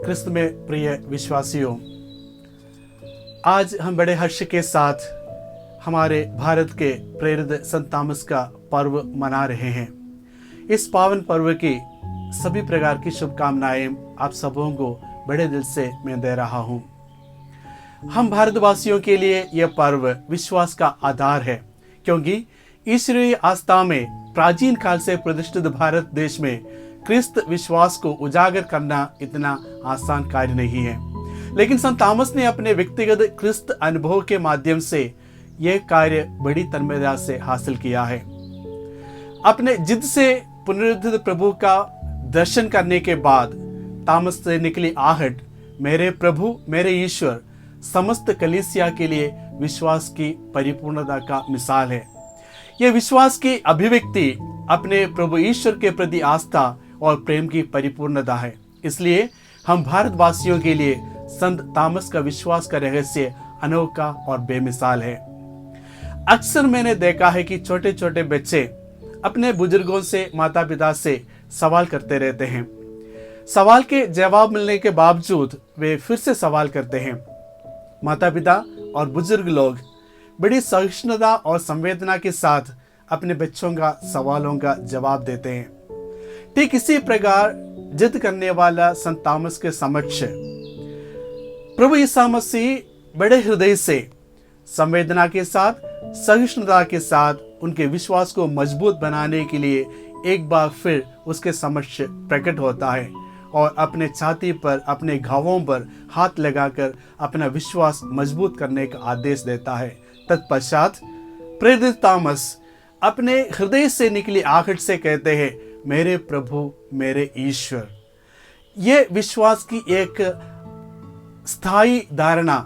क्रिस्त में प्रिय विश्वासियों, आज हम बड़े हर्ष के साथ हमारे भारत के प्रेरित संत तामस का पर्व मना रहे हैं। इस पावन पर्व की सभी प्रकार की शुभकामनाएं आप सबों को बड़े दिल से मैं दे रहा हूं। हम भारतवासियों के लिए यह पर्व विश्वास का आधार है, क्योंकि ईश्वरीय आस्था में प्राचीन काल से प्रतिष्ठित भारत देश में क्रिस्त विश्वास को उजागर करना इतना आसान कार्य नहीं है। लेकिन संत तामस ने अपने व्यक्तिगत क्रिस्त अनुभव के माध्यम से यह कार्य बड़ी तन्मयता से हासिल किया है। अपने जिद से पुनरुत्थित प्रभु का दर्शन करने के बाद तामस से निकली आहट मेरे प्रभु मेरे ईश्वर समस्त कलीसिया के लिए विश्वास की परिपूर्णता का मिसाल है। यह विश्वास की अभिव्यक्ति अपने प्रभु ईश्वर के प्रति आस्था और प्रेम की परिपूर्णता है। इसलिए हम भारतवासियों के लिए संत तामस का विश्वास का रहस्य अनोखा और बेमिसाल है। अक्सर मैंने देखा है कि छोटे छोटे बच्चे अपने बुजुर्गों से माता पिता से सवाल करते रहते हैं। सवाल के जवाब मिलने के बावजूद वे फिर से सवाल करते हैं। माता पिता और बुजुर्ग लोग बड़ी सहिष्णुता और संवेदना के साथ अपने बच्चों का सवालों का जवाब देते हैं। ठीक इसी प्रकार जिद करने वाला संत तामस के समक्ष प्रभु ईसा मसीह बड़े हृदय से संवेदना के साथ सहिष्णुता के साथ उनके विश्वास को मजबूत बनाने के लिए एक बार फिर उसके समक्ष प्रकट होता है और अपने छाती पर अपने घावों पर हाथ लगाकर अपना विश्वास मजबूत करने का आदेश देता है। तत्पश्चात प्रेरित तामस अपने हृदय से निकली आहट से कहते हैं, मेरे प्रभु मेरे ईश्वर। यह विश्वास की एक स्थायी धारणा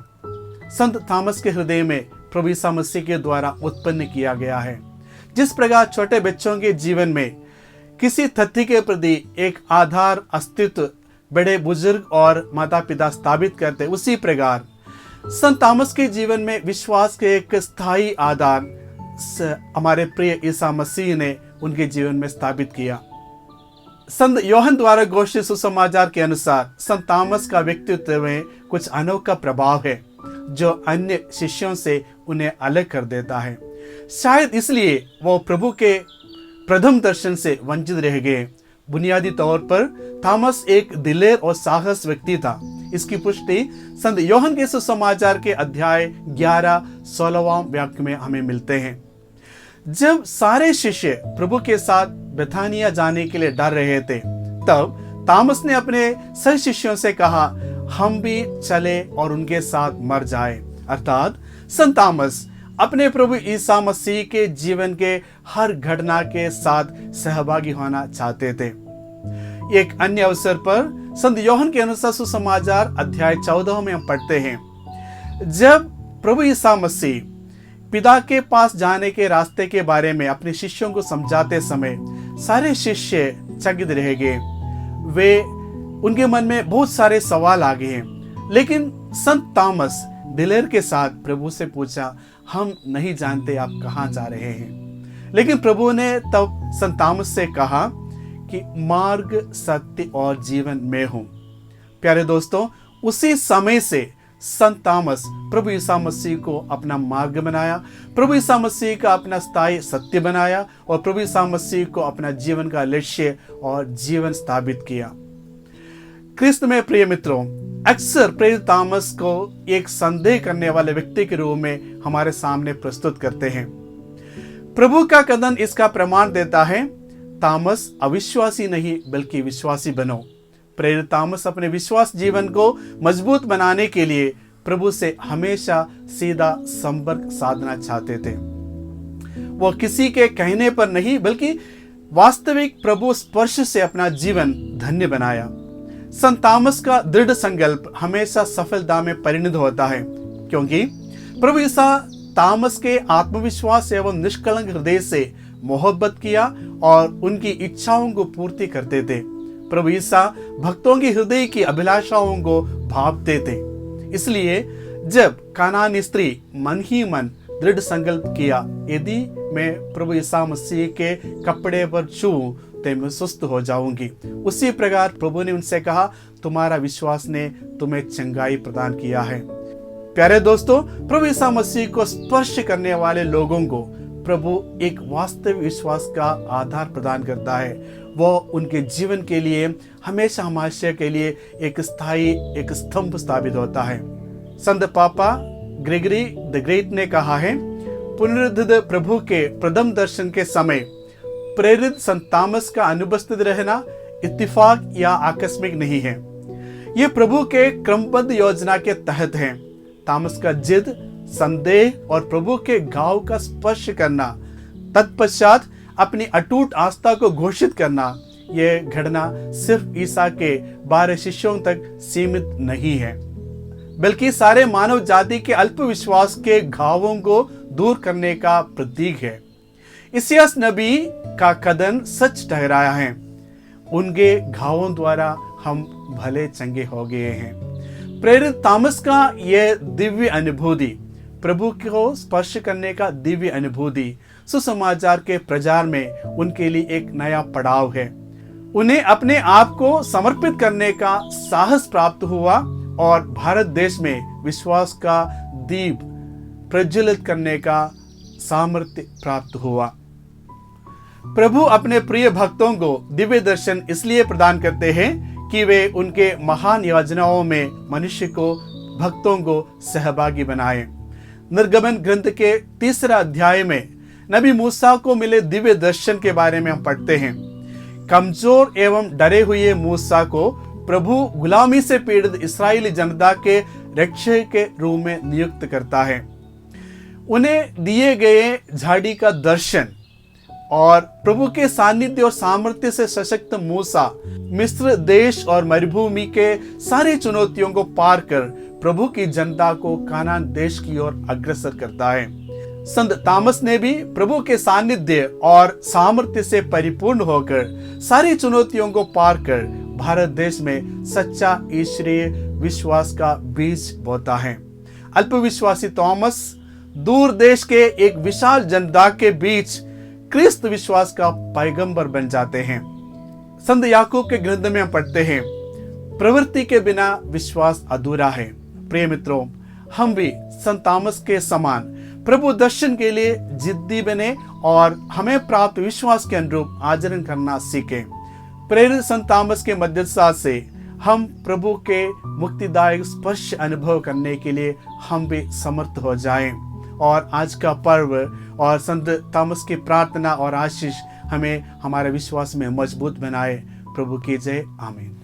संत तामस के हृदय में प्रभु ईसा मसीह के द्वारा उत्पन्न किया गया है। जिस प्रकार छोटे बच्चों के जीवन में किसी तथ्य के प्रति एक आधार अस्तित्व बड़े बुजुर्ग और माता पिता स्थापित करते, उसी प्रकार संत तामस के जीवन में विश्वास के एक स्थायी आधार हमारे प्रिय ईसा मसीह ने उनके जीवन में स्थापित किया। संत यूहन्ना द्वारा घोषित सुसमाचार के अनुसार संत तामस का व्यक्तित्व में कुछ अनोखा प्रभाव है जो अन्य शिष्यों से उन्हें अलग कर देता है। शायद इसलिए वो प्रभु के प्रथम दर्शन से वंचित रह गए। बुनियादी तौर पर तामस एक दिलेर और साहस व्यक्ति था। इसकी पुष्टि संत यूहन्ना के सुसमाचार के अध्याय 11-16 वाक्य में हमें मिलते हैं। जब सारे शिष्य प्रभु के साथ बेथानिया जाने के लिए डर रहे थे, तब तामस ने अपने सही शिष्यों से कहा, हम भी चले और उनके साथ मर जाए। अर्थात संत तामस अपने प्रभु ईसा मसीह के जीवन के हर घटना के साथ सहभागी होना चाहते थे। एक अन्य अवसर पर संत यूहन्ना के अनुसार सुसमाचार अध्याय 14 में हम पढ़ते हैं, जब प्रभु ईसा मसीह पिता के पास जाने के रास्ते के बारे में अपने शिष्यों को समझाते समय सारे शिष्य चकित रह गए। वे उनके मन में बहुत सारे सवाल आ गए हैं। लेकिन संत तामस दिलेर के साथ प्रभु से पूछा, हम नहीं जानते आप कहाँ जा रहे हैं। लेकिन प्रभु ने तब संत तामस से कहा कि मार्ग सत्य और जीवन मैं हूं। प्यारे दोस्तों, उसी समय से संत तामस प्रभु ईसा मसीह को अपना मार्ग बनाया, प्रभु ईसा मसीह का अपना स्थायी सत्य बनाया और प्रभु ईसा मसीह को अपना जीवन का लक्ष्य और जीवन स्थापित किया। क्रिस्त में प्रिय मित्रों, अक्सर प्रेरित तामस को एक संदेह करने वाले व्यक्ति के रूप में हमारे सामने प्रस्तुत करते हैं। प्रभु का कथन इसका प्रमाण देता है, तामस अविश्वासी नहीं बल्कि विश्वासी बनो। प्रेरित तामस अपने विश्वास जीवन को मजबूत बनाने के लिए प्रभु से हमेशा सीधा संपर्क साधना चाहते थे। वो किसी के कहने पर नहीं बल्कि वास्तविक प्रभु स्पर्श से अपना जीवन धन्य बनाया। संत तामस का दृढ़ संकल्प हमेशा सफलता में परिणत होता है, क्योंकि प्रभु ईसा तामस के आत्मविश्वास एवं निष्कलंक हृदय से मोहब्बत किया और उनकी इच्छाओं को पूर्ति करते थे। प्रभु ईसा भक्तों की हृदय की अभिलाषाओं को भांपते थे। इसलिए जब कानानी स्त्री मन ही मन दृढ़ संकल्प किया, यदि मैं प्रभु ईसा मसीह के कपड़े पर छूऊं मैं सुस्त हो जाऊंगी। उसी प्रकार प्रभु ने उनसे कहा, तुम्हारा विश्वास ने तुम्हें चंगाई प्रदान किया है। प्यारे दोस्तों, प्रभु यीशु मसीह को स्पर्श करने वाले लोगों को प्रभु एक वास्तविक विश्वास का आधार प्रदान करता है। वो उनके जीवन के लिए हमेशा हमेशा के लिए एक स्थायी एक स्तंभ स्थापित होता है। संत पापा ग्रेगरी द ग्रेट ने कहा है, पुनरुत्थित प्रभु के प्रथम दर्शन के समय प्रेरित संत थॉमस का अनुपस्थित रहना इत्तेफाक या आकस्मिक नहीं है। ये प्रभु के क्रमबद्ध योजना के तहत है। थॉमस का जिद, संदेह और प्रभु के घाव का स्पर्श करना, तत्पश्चात अपनी अटूट आस्था को घोषित करना, यह घटना सिर्फ ईसा के 12 शिष्यों तक सीमित नहीं है, बल्कि सारे मानव जाति के अल्प विश्वास के घावों को दूर करने का प्रतीक है। इसियास नबी का कथन सच ठहराया है, उनके घावों द्वारा हम भले चंगे हो गए हैं। प्रेरित थॉमस का यह दिव्य अनुभूति, प्रभु को स्पर्श करने का दिव्य अनुभूति सुसमाचार के प्रचार में उनके लिए एक नया पड़ाव है। उन्हें अपने आप को समर्पित करने का साहस प्राप्त हुआ और भारत देश में विश्वास का दीप प्रज्वलित करने का सामर्थ्य प्राप्त हुआ। प्रभु अपने प्रिय भक्तों को दिव्य दर्शन इसलिए प्रदान करते हैं कि वे उनके महान योजनाओं में मनुष्य को, भक्तों को सहभागी बनाए। निर्गमन ग्रंथ के 3 अध्याय में नबी मूसा को मिले दिव्य दर्शन के बारे में हम पढ़ते हैं। कमजोर एवं डरे हुए मूसा को प्रभु गुलामी से पीड़ित इस्राएली जनता के रक्षक के रूप में नियुक्त करता है। उन्हें दिए गए झाड़ी का दर्शन और प्रभु के सानिध्य और सामर्थ्य से सशक्त मूसा मिस्र देश और मरुभूमि के सारी चुनौतियों को पार कर प्रभु की जनता को कानान देश की ओर अग्रसर करता है। संत थॉमस ने भी प्रभु के सानिध्य और सामर्थ्य से परिपूर्ण होकर सारी चुनौतियों को पार कर भारत देश में सच्चा ईश्वरीय विश्वास का बीज बोता है। अल्पविश्वासी थॉमस दूर देश के एक विशाल जनता के बीच क्रिस्त विश्वास का पैगंबर बन जाते हैं। संत याकूब के ग्रंथ में हम पढ़ते हैं, प्रवृत्ति के बिना विश्वास अधूरा है। प्रिय मित्रों, हम भी संत थॉमस के समान प्रभु दर्शन के लिए जिद्दी बने और हमें प्राप्त विश्वास के अनुरूप आचरण करना सीखें। प्रेरित संत थॉमस के मध्यस्थता से हम प्रभु के मुक्तिदायक स्पर्श अनुभव करने के लिए हम भी समर्थ हो जाएं और आज का पर्व और संत थॉमस की प्रार्थना और आशीष हमें हमारे विश्वास में मजबूत बनाए। प्रभु की जय। आमीन।